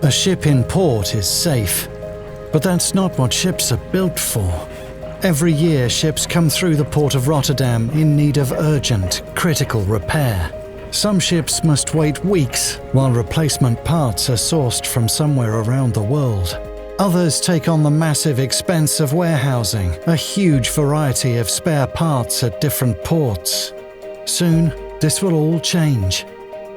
A ship in port is safe, but that's not what ships are built for. Every year, ships come through the port of Rotterdam in need of urgent, critical repair. Some ships must wait weeks while replacement parts are sourced from somewhere around the world. Others take on the massive expense of warehousing a huge variety of spare parts at different ports. Soon, this will all change.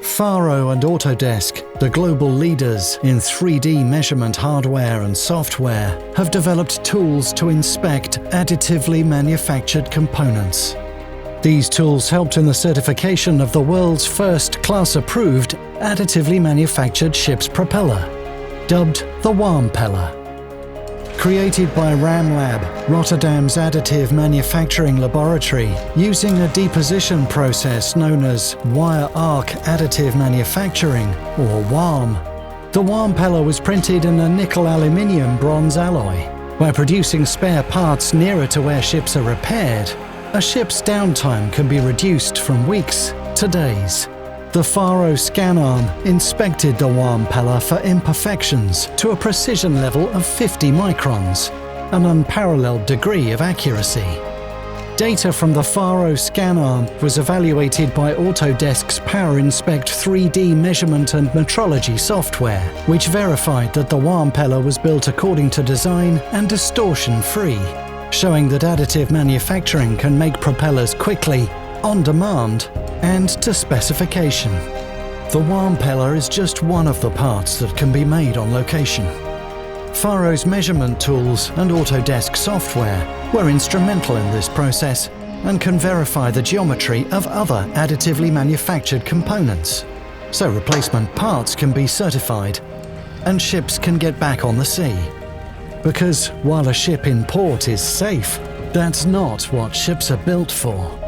Faro and Autodesk, the global leaders in 3D measurement hardware and software, have developed tools to inspect additively manufactured components. These tools helped in the certification of the world's first class-approved additively manufactured ship's propeller, dubbed the RAMPeller. Created by RAMLAB, Rotterdam's additive manufacturing laboratory, using a deposition process known as wire arc additive manufacturing, or WARM. The RAMPeller was printed in a nickel-aluminium bronze alloy. By producing spare parts nearer to where ships are repaired, a ship's downtime can be reduced from weeks to days. The Faro scan arm inspected the RAMPeller for imperfections to a precision level of 50 microns, an unparalleled degree of accuracy. Data from the Faro scan arm was evaluated by Autodesk's Power Inspect 3D measurement and metrology software, which verified that the RAMPeller was built according to design and distortion-free, showing that additive manufacturing can make propellers quickly, on demand, and to specification. The RAMPeller is just one of the parts that can be made on location. Faro's measurement tools and Autodesk software were instrumental in this process and can verify the geometry of other additively manufactured components, so replacement parts can be certified and ships can get back on the sea. Because while a ship in port is safe, that's not what ships are built for.